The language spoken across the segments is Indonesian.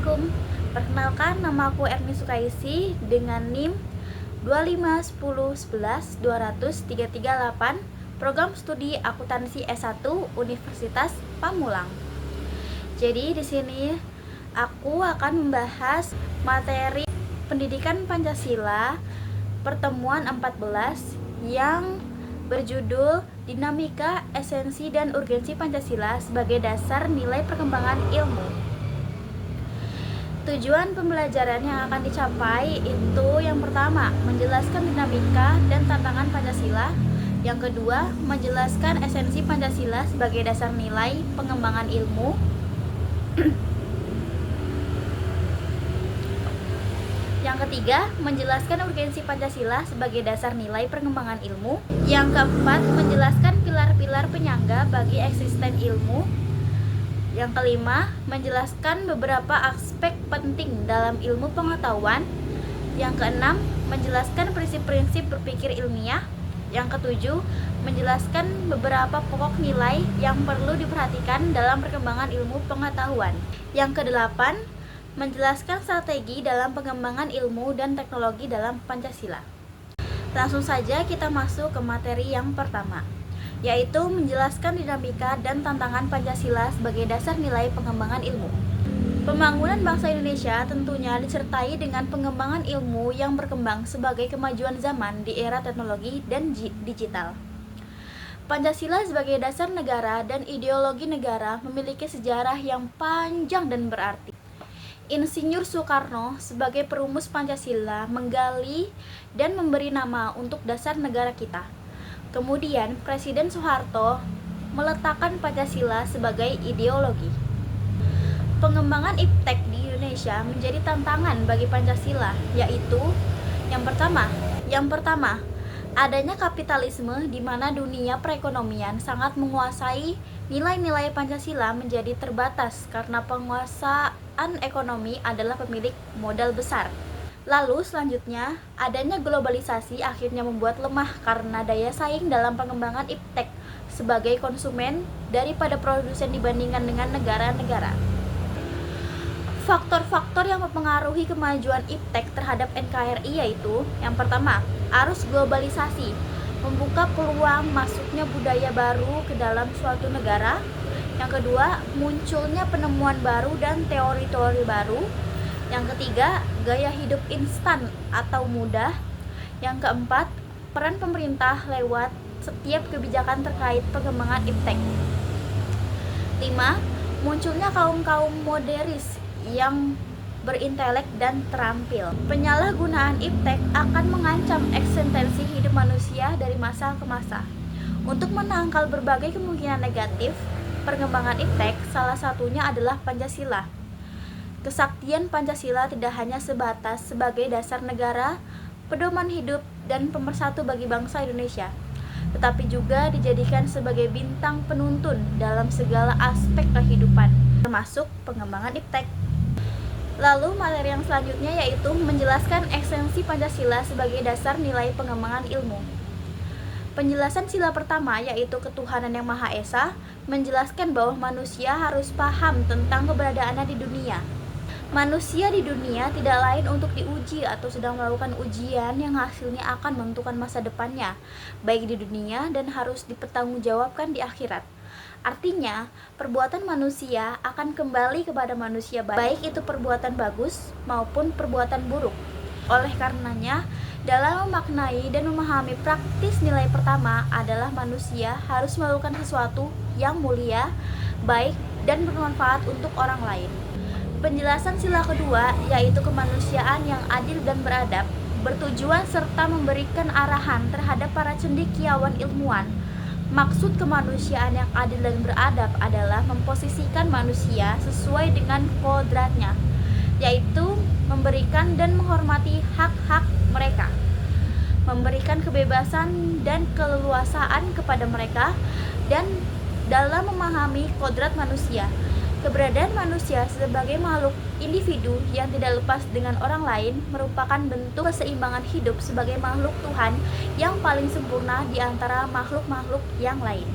Assalamualaikum. Perkenalkan, nama aku Erni Sukaisi dengan NIM 251011238, program studi akuntansi S1 Universitas Pamulang. Jadi di sini aku akan membahas materi pendidikan Pancasila pertemuan 14 yang berjudul Dinamika, Esensi, dan Urgensi Pancasila sebagai Dasar Nilai Perkembangan Ilmu. Tujuan pembelajaran yang akan dicapai itu yang pertama, menjelaskan dinamika dan tantangan Pancasila. Yang kedua, menjelaskan esensi Pancasila sebagai dasar nilai pengembangan ilmu. Yang ketiga, menjelaskan urgensi Pancasila sebagai dasar nilai perkembangan ilmu. Yang keempat, menjelaskan pilar-pilar penyangga bagi eksisten ilmu. Yang kelima, menjelaskan beberapa aspek penting dalam ilmu pengetahuan. Yang keenam, menjelaskan prinsip-prinsip berpikir ilmiah. Yang ketujuh, menjelaskan beberapa pokok nilai yang perlu diperhatikan dalam perkembangan ilmu pengetahuan. Yang kedelapan, menjelaskan strategi dalam pengembangan ilmu dan teknologi dalam Pancasila. Langsung saja kita masuk ke materi yang pertama, yaitu menjelaskan dinamika dan tantangan Pancasila sebagai dasar nilai pengembangan ilmu. Pembangunan bangsa Indonesia tentunya disertai dengan pengembangan ilmu yang berkembang sebagai kemajuan zaman di era teknologi dan digital. Pancasila sebagai dasar negara dan ideologi negara memiliki sejarah yang panjang dan berarti. Insinyur Soekarno sebagai perumus Pancasila menggali dan memberi nama untuk dasar negara kita. Kemudian Presiden Soeharto meletakkan Pancasila sebagai ideologi. Pengembangan iptek di Indonesia menjadi tantangan bagi Pancasila, yaitu yang pertama, adanya kapitalisme di mana dunia perekonomian sangat menguasai nilai-nilai Pancasila menjadi terbatas karena penguasaan ekonomi adalah pemilik modal besar. Lalu selanjutnya, adanya globalisasi akhirnya membuat lemah karena daya saing dalam pengembangan iptek sebagai konsumen daripada produsen dibandingkan dengan negara-negara. Faktor-faktor yang mempengaruhi kemajuan iptek terhadap NKRI yaitu yang pertama, arus globalisasi membuka peluang masuknya budaya baru ke dalam suatu negara. Yang kedua, munculnya penemuan baru dan teori-teori baru. Yang ketiga, gaya hidup instan atau mudah. Yang keempat, peran pemerintah lewat setiap kebijakan terkait pengembangan iptek. 5. Munculnya kaum-kaum moderis yang berintelek dan terampil. Penyalahgunaan iptek akan mengancam eksistensi hidup manusia dari masa ke masa. Untuk menangkal berbagai kemungkinan negatif perkembangan iptek, salah satunya adalah Pancasila. Kesaktian Pancasila tidak hanya sebatas sebagai dasar negara, pedoman hidup, dan pemersatu bagi bangsa Indonesia, tetapi juga dijadikan sebagai bintang penuntun dalam segala aspek kehidupan, termasuk pengembangan iptek. Lalu materi yang selanjutnya yaitu menjelaskan esensi Pancasila sebagai dasar nilai pengembangan ilmu. Penjelasan sila pertama yaitu ketuhanan yang Maha Esa menjelaskan bahwa manusia harus paham tentang keberadaannya di dunia. Manusia di dunia tidak lain untuk diuji atau sedang melakukan ujian yang hasilnya akan menentukan masa depannya, baik di dunia dan harus dipertanggungjawabkan di akhirat. Artinya, perbuatan manusia akan kembali kepada manusia baik itu perbuatan bagus maupun perbuatan buruk. Oleh karenanya, dalam memaknai dan memahami praktis nilai pertama adalah manusia harus melakukan sesuatu yang mulia, baik, dan bermanfaat untuk orang lain. Penjelasan sila kedua yaitu kemanusiaan yang adil dan beradab, bertujuan serta memberikan arahan terhadap para cendekiawan ilmuwan. Maksud kemanusiaan yang adil dan beradab adalah memposisikan manusia sesuai dengan kodratnya, yaitu memberikan dan menghormati hak-hak mereka, memberikan kebebasan dan keleluasaan kepada mereka, dan dalam memahami kodrat manusia, keberadaan manusia sebagai makhluk individu yang tidak lepas dengan orang lain merupakan bentuk keseimbangan hidup sebagai makhluk Tuhan yang paling sempurna di antara makhluk-makhluk yang lain.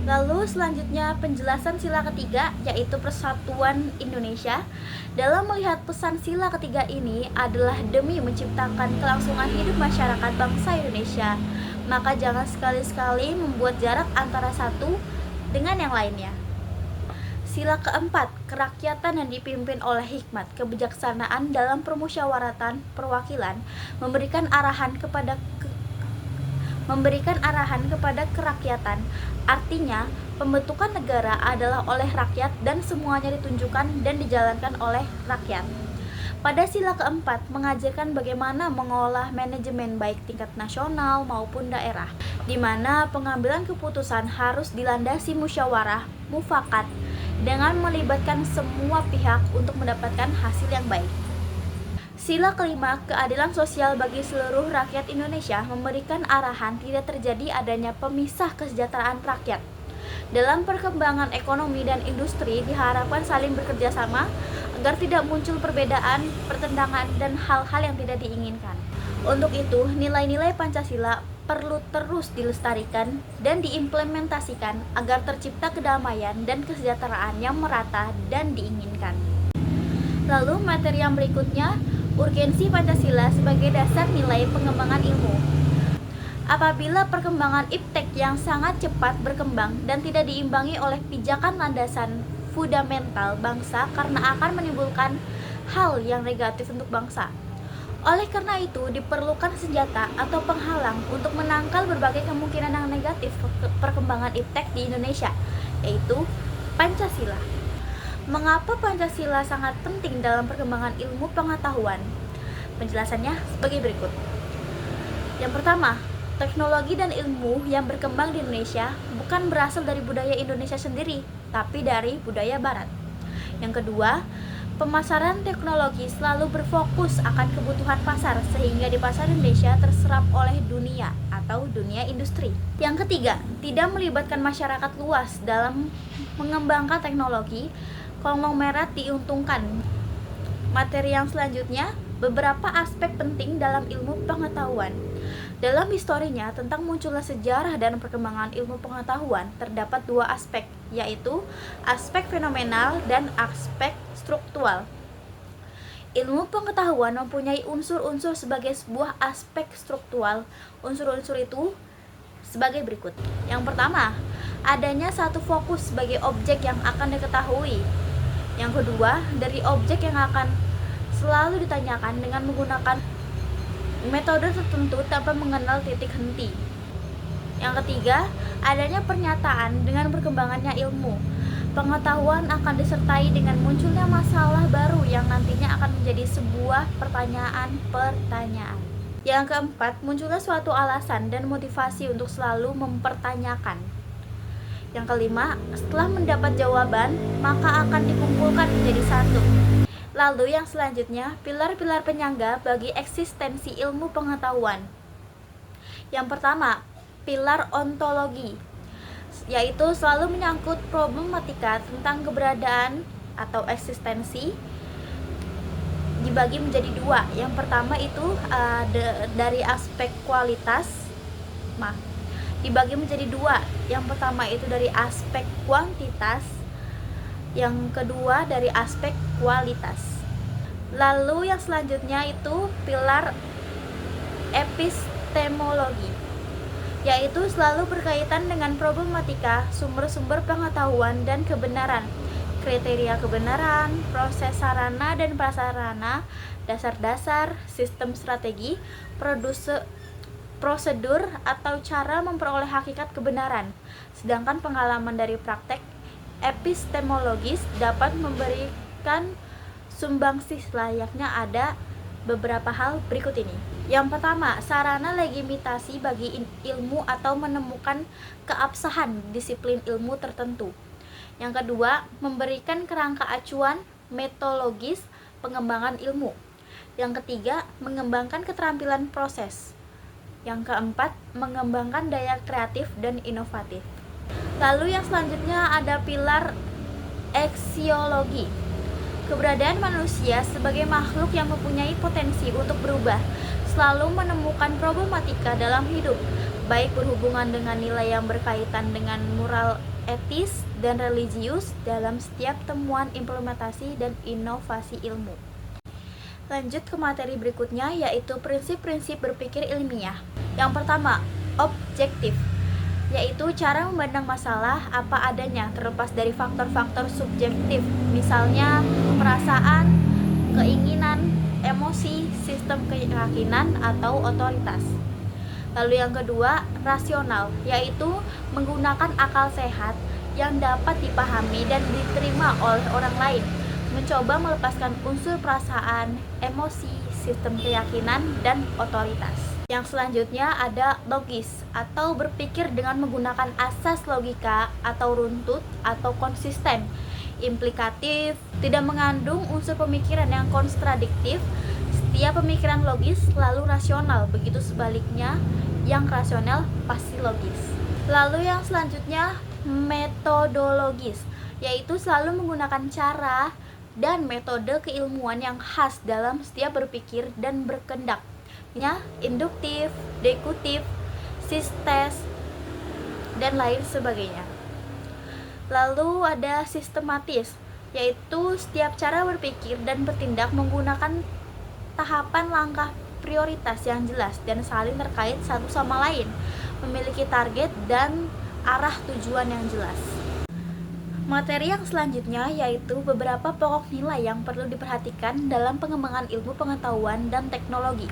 Lalu selanjutnya penjelasan sila ketiga, yaitu Persatuan Indonesia. Dalam melihat pesan sila ketiga ini adalah demi menciptakan kelangsungan hidup masyarakat bangsa Indonesia, maka jangan sekali-sekali membuat jarak antara satu dengan yang lainnya. Sila keempat, kerakyatan yang dipimpin oleh hikmat kebijaksanaan dalam permusyawaratan perwakilan memberikan arahan kepada kerakyatan. Artinya, pembentukan negara adalah oleh rakyat dan semuanya ditunjukkan dan dijalankan oleh rakyat. Pada sila keempat, mengajarkan bagaimana mengolah manajemen baik tingkat nasional maupun daerah, di mana pengambilan keputusan harus dilandasi musyawarah, mufakat, dengan melibatkan semua pihak untuk mendapatkan hasil yang baik. Sila kelima, keadilan sosial bagi seluruh rakyat Indonesia memberikan arahan tidak terjadi adanya pemisah kesejahteraan rakyat. Dalam perkembangan ekonomi dan industri diharapkan saling bekerja sama agar tidak muncul perbedaan, pertentangan, dan hal-hal yang tidak diinginkan. Untuk itu, nilai-nilai Pancasila perlu terus dilestarikan dan diimplementasikan agar tercipta kedamaian dan kesejahteraan yang merata dan diinginkan. Lalu materi yang berikutnya, urgensi Pancasila sebagai dasar nilai pengembangan ilmu. Apabila perkembangan iptek yang sangat cepat berkembang dan tidak diimbangi oleh pijakan landasan fundamental bangsa karena akan menimbulkan hal yang negatif untuk bangsa. Oleh karena itu, diperlukan senjata atau penghalang untuk menangkal berbagai kemungkinan yang negatif perkembangan iptek di Indonesia, yaitu Pancasila. Mengapa Pancasila sangat penting dalam perkembangan ilmu pengetahuan? Penjelasannya sebagai berikut. Yang pertama, teknologi dan ilmu yang berkembang di Indonesia bukan berasal dari budaya Indonesia sendiri, tapi dari budaya Barat. Yang kedua, pemasaran teknologi selalu berfokus akan kebutuhan pasar sehingga di pasar Indonesia terserap oleh dunia atau dunia industri. Yang ketiga, tidak melibatkan masyarakat luas dalam mengembangkan teknologi, konglomerat diuntungkan. Materi yang selanjutnya, beberapa aspek penting dalam ilmu pengetahuan. Dalam historinya tentang munculnya sejarah dan perkembangan ilmu pengetahuan terdapat dua aspek, yaitu aspek fenomenal dan aspek struktural. Ilmu pengetahuan mempunyai unsur-unsur sebagai sebuah aspek struktural. Unsur-unsur itu sebagai berikut. Yang pertama, adanya satu fokus sebagai objek yang akan diketahui. Yang kedua, dari objek yang akan selalu ditanyakan dengan menggunakan metode tertentu tanpa mengenal titik henti. Yang ketiga, adanya pernyataan dengan berkembangannya ilmu. Pengetahuan akan disertai dengan munculnya masalah baru yang nantinya akan menjadi sebuah pertanyaan. Yang keempat, munculnya suatu alasan dan motivasi untuk selalu mempertanyakan. Yang kelima, setelah mendapat jawaban, maka akan dikumpulkan menjadi satu. Lalu yang selanjutnya, pilar-pilar penyangga bagi eksistensi ilmu pengetahuan. Yang pertama, pilar ontologi, yaitu selalu menyangkut problematika tentang keberadaan atau eksistensi, dibagi menjadi dua. Yang pertama itu dari aspek kualitas, dibagi menjadi dua. Yang pertama itu dari aspek kuantitas, yang kedua dari aspek kualitas. Lalu yang selanjutnya itu pilar epistemologi, yaitu selalu berkaitan dengan problematika sumber-sumber pengetahuan dan kebenaran, kriteria kebenaran, proses sarana dan prasarana, dasar-dasar, sistem strategi, prosedur atau cara memperoleh hakikat kebenaran. Sedangkan pengalaman dari praktek epistemologis dapat memberikan sumbangsih layaknya ada beberapa hal berikut ini. Yang pertama, sarana legitimasi bagi ilmu atau menemukan keabsahan disiplin ilmu tertentu. Yang kedua, memberikan kerangka acuan metodologis pengembangan ilmu. Yang ketiga, mengembangkan keterampilan proses. Yang keempat, mengembangkan daya kreatif dan inovatif. Lalu yang selanjutnya ada pilar eksiologi. Keberadaan manusia sebagai makhluk yang mempunyai potensi untuk berubah, selalu menemukan problematika dalam hidup, baik berhubungan dengan nilai yang berkaitan dengan moral, etis, dan religius dalam setiap temuan, implementasi, dan inovasi ilmu. Lanjut ke materi berikutnya, yaitu prinsip-prinsip berpikir ilmiah. Yang pertama, objektif, yaitu cara memandang masalah apa adanya terlepas dari faktor-faktor subjektif, misalnya perasaan, keinginan, emosi, sistem keyakinan, atau otoritas. Lalu yang kedua, rasional, yaitu menggunakan akal sehat yang dapat dipahami dan diterima oleh orang lain, mencoba melepaskan unsur perasaan, emosi, sistem keyakinan, dan otoritas. Yang selanjutnya ada logis, atau berpikir dengan menggunakan asas logika atau runtut atau konsisten, implikatif, tidak mengandung unsur pemikiran yang kontradiktif. Setiap pemikiran logis selalu rasional, begitu sebaliknya yang rasional pasti logis. Lalu yang selanjutnya metodologis, yaitu selalu menggunakan cara dan metode keilmuan yang khas dalam setiap berpikir dan berkendak. Induktif, deduktif, sintes, dan lain sebagainya. Lalu ada sistematis, yaitu setiap cara berpikir dan bertindak menggunakan tahapan langkah prioritas yang jelas dan saling terkait satu sama lain, memiliki target dan arah tujuan yang jelas. Materi yang selanjutnya yaitu beberapa pokok nilai yang perlu diperhatikan dalam pengembangan ilmu pengetahuan dan teknologi.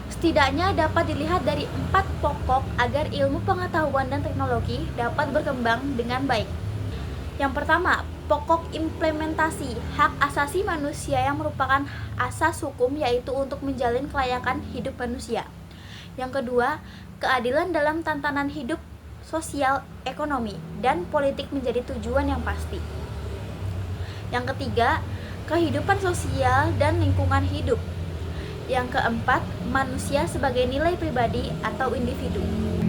Setidaknya dapat dilihat dari 4 pokok agar ilmu pengetahuan dan teknologi dapat berkembang dengan baik. Yang pertama, pokok implementasi, hak asasi manusia yang merupakan asas hukum, yaitu untuk menjalin kelayakan hidup manusia. Yang kedua, keadilan dalam tantangan hidup sosial, ekonomi, dan politik menjadi tujuan yang pasti. Yang ketiga, kehidupan sosial dan lingkungan hidup. Yang keempat, manusia sebagai nilai pribadi atau individu.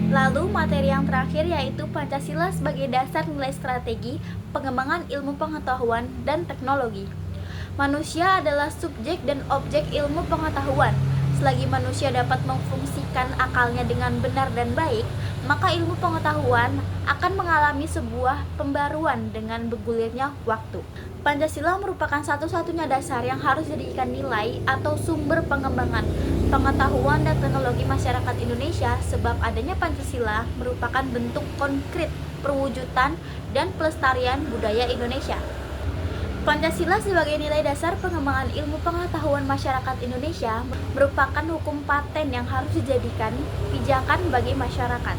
Lalu materi yang terakhir yaitu Pancasila sebagai dasar nilai strategi pengembangan ilmu pengetahuan dan teknologi. Manusia adalah subjek dan objek ilmu pengetahuan. Selagi manusia dapat memfungsikan akalnya dengan benar dan baik, maka ilmu pengetahuan akan mengalami sebuah pembaruan dengan bergulirnya waktu. Pancasila merupakan satu-satunya dasar yang harus dijadikan nilai atau sumber pengembangan pengetahuan dan teknologi masyarakat Indonesia, sebab adanya Pancasila merupakan bentuk konkret perwujudan dan pelestarian budaya Indonesia. Pancasila sebagai nilai dasar pengembangan ilmu pengetahuan masyarakat Indonesia merupakan hukum paten yang harus dijadikan pijakan bagi masyarakat.